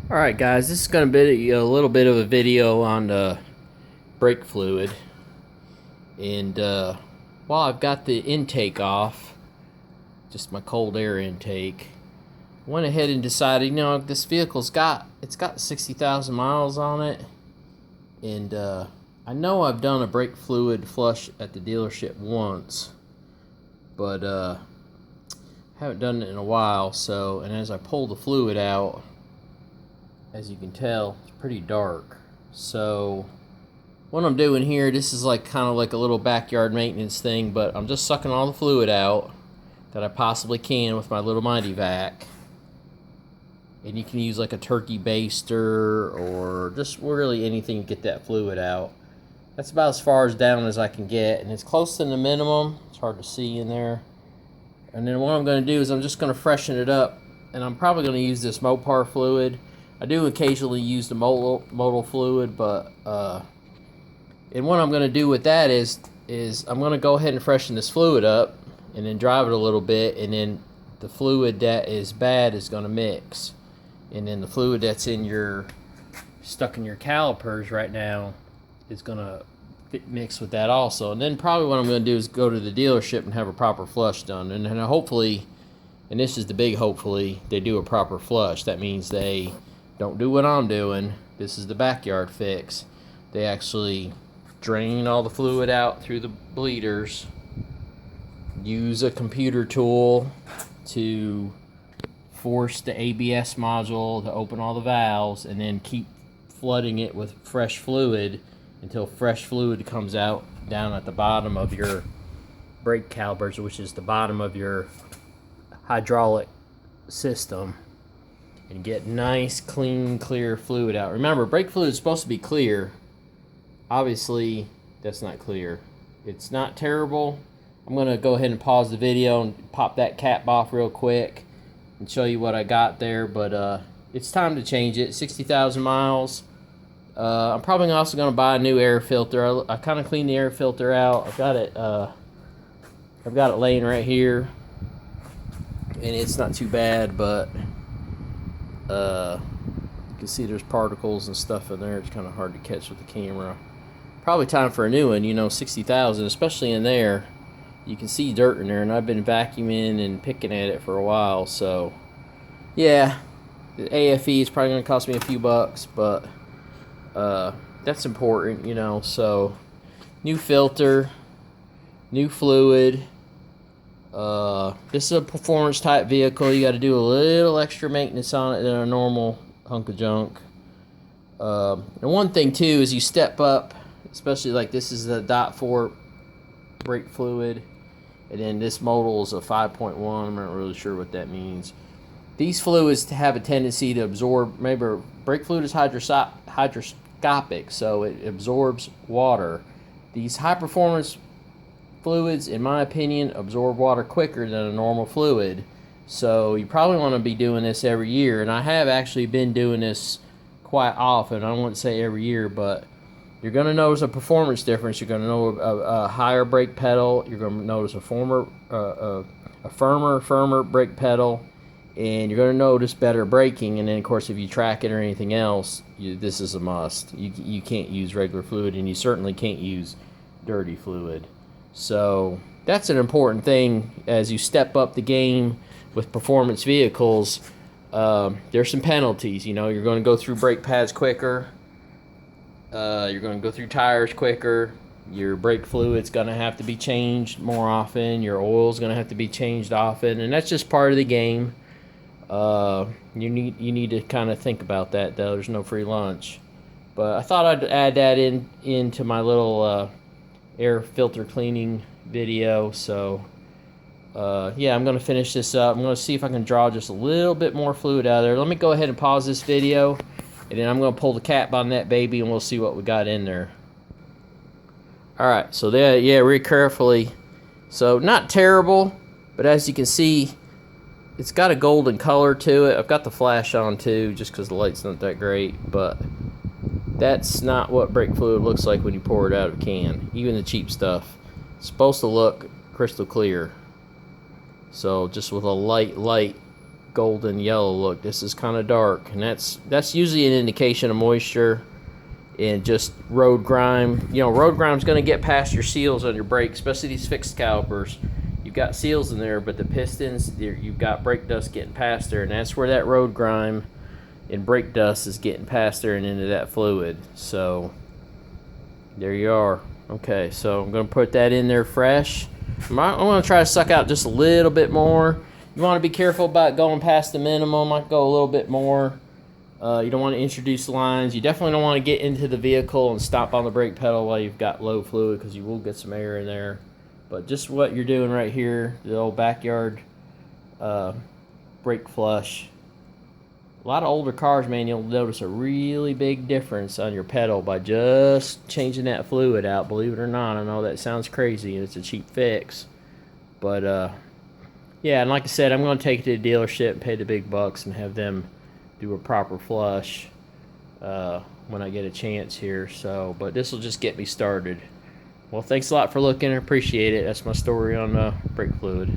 Alright guys, this is going to be a little bit of a video on the brake fluid. And while I've got the intake off, just my cold air intake, went ahead and decided, this vehicle's got 60,000 miles on it. And I know I've done a brake fluid flush at the dealership once, but haven't done it in a while. So, and as I pull the fluid out, as you can tell, it's pretty dark. So what I'm doing here, this is kind of like a little backyard maintenance thing, but I'm just sucking all the fluid out that I possibly can with my little Mighty Vac. And you can use like a turkey baster or just really anything to get that fluid out. That's about as far as down as I can get, and it's close to the minimum. It's hard to see in there. And then what I'm going to do is I'm just going to freshen it up, and I'm probably going to use this Mopar fluid. I do occasionally use the modal fluid, but and what I'm going to do with that is I'm going to go ahead and freshen this fluid up and then drive it a little bit, and then the fluid that is bad is going to mix, and then the fluid that's stuck in your calipers right now is going to mix with that also. And then probably what I'm going to do is go to the dealership and have a proper flush done, and then hopefully, and this is the big hopefully, they do a proper flush. That means they don't do what I'm doing. This is the backyard fix. They actually drain all the fluid out through the bleeders, use a computer tool to force the ABS module to open all the valves, and then keep flooding it with fresh fluid until fresh fluid comes out down at the bottom of your brake calipers, which is the bottom of your hydraulic system, and get nice, clean, clear fluid out. Remember, brake fluid is supposed to be clear. Obviously, that's not clear. It's not terrible. I'm going to go ahead and pause the video and pop that cap off real quick and show you what I got there. But it's time to change it. 60,000 miles. I'm probably also going to buy a new air filter. I kind of cleaned the air filter out. I've got it laying right here, and it's not too bad, but you can see there's particles and stuff in there. It's kind of hard to catch with the camera. Probably time for a new one. 60,000, especially in there. You can see dirt in there, and I've been vacuuming and picking at it for a while. So yeah, the AFE is probably going to cost me a few bucks, but that's important. So new filter, new fluid. This is a performance type vehicle. You got to do a little extra maintenance on it than a normal hunk of junk. And one thing too is you step up, especially like this is the .4 brake fluid, and then this modal is a 5.1. I'm not really sure what that means. These fluids have a tendency to absorb. Remember, brake fluid is hydroscopic, so it absorbs water. These high performance fluids, in my opinion, absorb water quicker than a normal fluid. So you probably want to be doing this every year, and I have actually been doing this quite often. I wouldn't say every year, but you're going to notice a performance difference. You're going to know a higher brake pedal. You're going to notice a firmer brake pedal, and you're going to notice better braking. And then, of course, if you track it or anything else, this is a must. You can't use regular fluid, and you certainly can't use dirty fluid. So that's an important thing as you step up the game with performance vehicles. There's some penalties. You're going to go through brake pads quicker. You're going to go through tires quicker. Your brake fluid's going to have to be changed more often. Your oil's going to have to be changed often, and that's just part of the game. You need to kind of think about that, though. There's no free lunch. But I thought I'd add that into my little air filter cleaning video. So yeah, I'm going to finish this up. I'm going to see if I can draw just a little bit more fluid out of there. Let me go ahead and pause this video, and then I'm going to pull the cap on that baby, and we'll see what we got in there. Alright, so there, yeah, real carefully. So not terrible, but as you can see, it's got a golden color to it. I've got the flash on too, just because the light's not that great, but that's not what brake fluid looks like when you pour it out of a can. Even the cheap stuff. It's supposed to look crystal clear. So just with a light golden yellow look. This is kind of dark, and that's usually an indication of moisture and just road grime. You know, road grime's going to get past your seals on your brake, especially these fixed calipers. You've got seals in there, but the pistons, you've got brake dust getting past there, and that's where that road grime and brake dust is getting past there and into that fluid. So there you are. Okay, so I'm going to put that in there fresh. I'm going to try to suck out just a little bit more. You want to be careful about going past the minimum. I might go a little bit more. You don't want to introduce lines. You definitely don't want to get into the vehicle and stop on the brake pedal while you've got low fluid, because you will get some air in there. But just what you're doing right here, the old backyard brake flush. A lot of older cars, man, you'll notice a really big difference on your pedal by just changing that fluid out. Believe it or not, I know that sounds crazy and it's a cheap fix. But, yeah, and like I said, I'm going to take it to the dealership and pay the big bucks and have them do a proper flush when I get a chance here. So, but this will just get me started. Well, thanks a lot for looking. I appreciate it. That's my story on brake fluid.